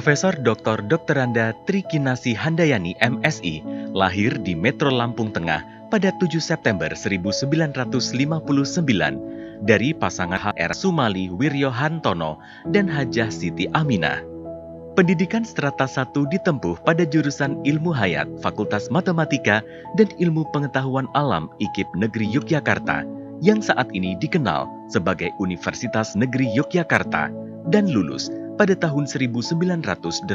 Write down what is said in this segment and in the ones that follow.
Profesor Dr. Dr. Tri Kinasi Handayani MSI lahir di Metro Lampung Tengah pada 7 September 1959 dari pasangan HR Sumali Wiryo Hantono dan Hajah Siti Aminah. Pendidikan strata 1 ditempuh pada jurusan Ilmu Hayat, Fakultas Matematika dan Ilmu Pengetahuan Alam IKIP Negeri Yogyakarta yang saat ini dikenal sebagai Universitas Negeri Yogyakarta dan lulus pada tahun 1984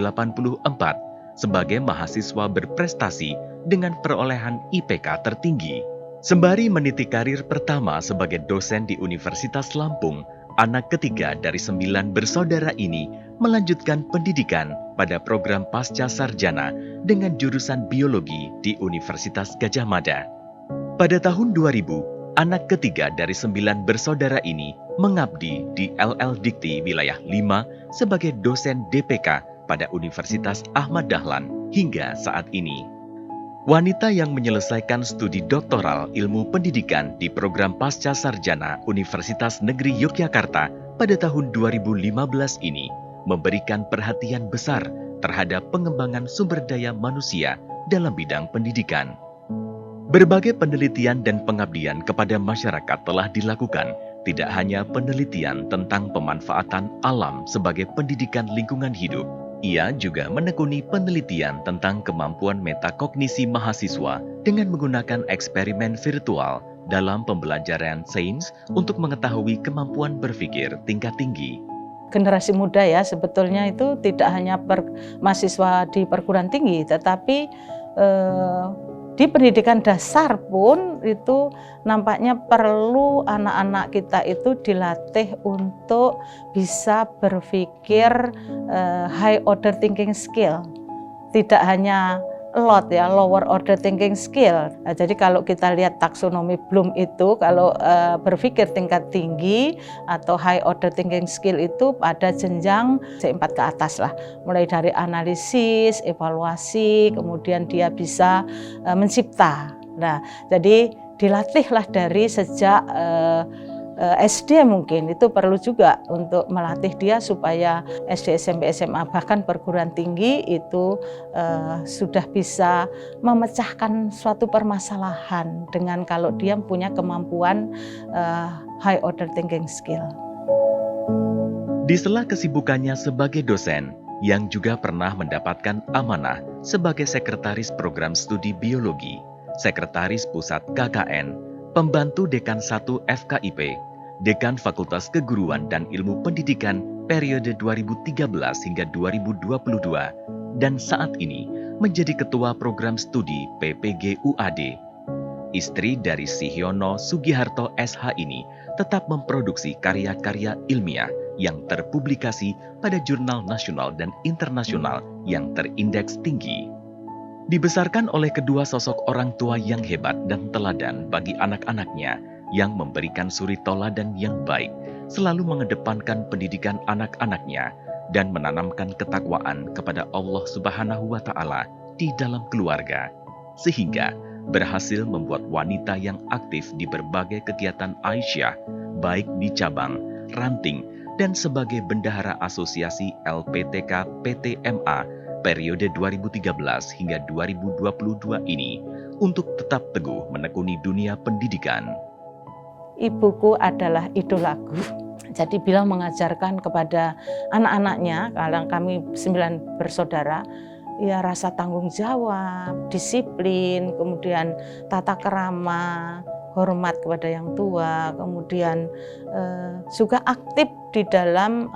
sebagai mahasiswa berprestasi dengan perolehan IPK tertinggi. Sembari meniti karir pertama sebagai dosen di Universitas Lampung, anak ketiga dari 9 bersaudara ini melanjutkan pendidikan pada program pasca sarjana dengan jurusan biologi di Universitas Gadjah Mada. Pada tahun 2000, anak ketiga dari 9 bersaudara ini mengabdi di LL Dikti Wilayah 5 sebagai dosen DPK pada Universitas Ahmad Dahlan hingga saat ini. Wanita yang menyelesaikan studi doktoral ilmu pendidikan di program pasca sarjana Universitas Negeri Yogyakarta pada tahun 2015 ini memberikan perhatian besar terhadap pengembangan sumber daya manusia dalam bidang pendidikan. Berbagai penelitian dan pengabdian kepada masyarakat telah dilakukan, tidak hanya penelitian tentang pemanfaatan alam sebagai pendidikan lingkungan hidup. Ia juga menekuni penelitian tentang kemampuan metakognisi mahasiswa dengan menggunakan eksperimen virtual dalam pembelajaran sains untuk mengetahui kemampuan berpikir tingkat tinggi. Generasi muda ya sebetulnya itu tidak hanya mahasiswa di perguruan tinggi, tetapi di pendidikan dasar pun itu nampaknya perlu anak-anak kita itu dilatih untuk bisa berpikir high order thinking skill. Tidak hanya lower order thinking skill. Nah, jadi kalau kita lihat taksonomi Bloom itu, kalau berpikir tingkat tinggi atau high order thinking skill itu pada jenjang C4 ke atas lah. Mulai dari analisis, evaluasi, kemudian dia bisa mencipta. Nah, jadi dilatihlah dari sejak SD mungkin itu perlu juga untuk melatih dia supaya SD, SMP, SMA bahkan perguruan tinggi itu sudah bisa memecahkan suatu permasalahan dengan kalau dia punya kemampuan high order thinking skill. Di sela kesibukannya sebagai dosen, yang juga pernah mendapatkan amanah sebagai sekretaris program studi biologi, sekretaris pusat KKN, pembantu dekan 1 FKIP, dekan Fakultas Keguruan dan Ilmu Pendidikan periode 2013 hingga 2022, dan saat ini menjadi ketua program studi PPG UAD. Istri dari Sihyono Sugiharto SH ini tetap memproduksi karya-karya ilmiah yang terpublikasi pada jurnal nasional dan internasional yang terindeks tinggi. Dibesarkan oleh kedua sosok orang tua yang hebat dan teladan bagi anak-anaknya, yang memberikan suri teladan yang baik, selalu mengedepankan pendidikan anak-anaknya dan menanamkan ketakwaan kepada Allah Subhanahu wa Ta'ala di dalam keluarga, sehingga berhasil membuat wanita yang aktif di berbagai kegiatan Aisyah, baik di cabang, ranting, dan sebagai bendahara asosiasi LPTK PTMA periode 2013 hingga 2022 ini untuk tetap teguh menekuni dunia pendidikan. Ibuku adalah idolaku. Jadi beliau mengajarkan kepada anak-anaknya, kalau kami 9 bersaudara, ya rasa tanggung jawab, disiplin, kemudian tata kerama, hormat kepada yang tua, kemudian juga aktif di dalam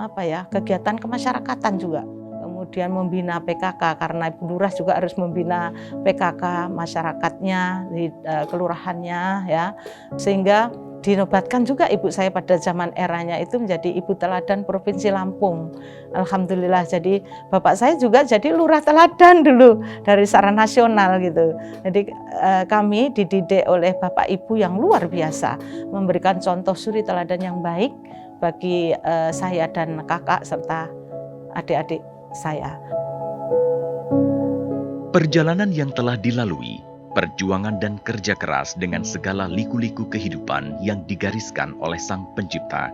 kegiatan kemasyarakatan juga. Kemudian membina PKK karena Ibu Lurah juga harus membina PKK masyarakatnya di kelurahannya ya, sehingga dinobatkan juga ibu saya pada zaman eranya itu menjadi ibu teladan Provinsi Lampung. Alhamdulillah, jadi bapak saya juga jadi lurah teladan dulu dari secara nasional gitu. Jadi kami dididik oleh bapak ibu yang luar biasa, memberikan contoh suri teladan yang baik bagi saya dan kakak serta adik-adik saya. Perjalanan yang telah dilalui, perjuangan dan kerja keras dengan segala liku-liku kehidupan yang digariskan oleh Sang Pencipta,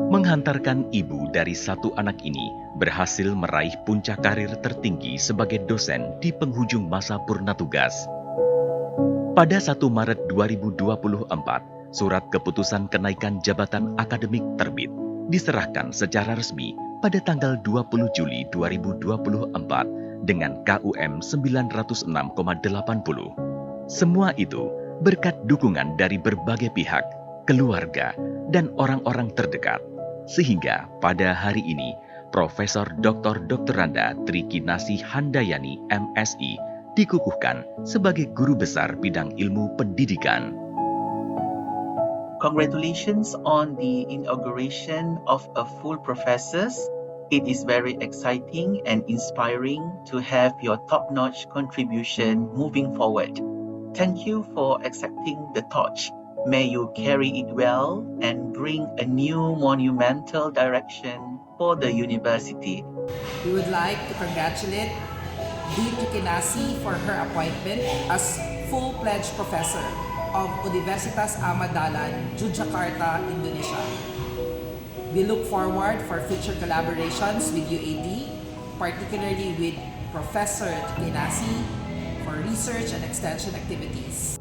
menghantarkan ibu dari 1 anak ini berhasil meraih puncak karir tertinggi sebagai dosen di penghujung masa purna tugas. Pada 1 Maret 2024, surat keputusan kenaikan jabatan akademik terbit, diserahkan secara resmi pada tanggal 20 Juli 2024 dengan KUM 906,80. Semua itu berkat dukungan dari berbagai pihak, keluarga, dan orang-orang terdekat. Sehingga pada hari ini, Profesor Dr. Randa Trikinasih Handayani MSI dikukuhkan sebagai guru besar bidang ilmu pendidikan. Congratulations on the inauguration of a full professors. It is very exciting and inspiring to have your top-notch contribution moving forward. Thank you for accepting the torch. May you carry it well and bring a new monumental direction for the university. We would like to congratulate Dean Trikinasih for her appointment as full-fledged professor of Universitas Ahmad Dahlan, Yogyakarta, Indonesia. We look forward for future collaborations with UAD, particularly with Professor Trikinasih for research and extension activities.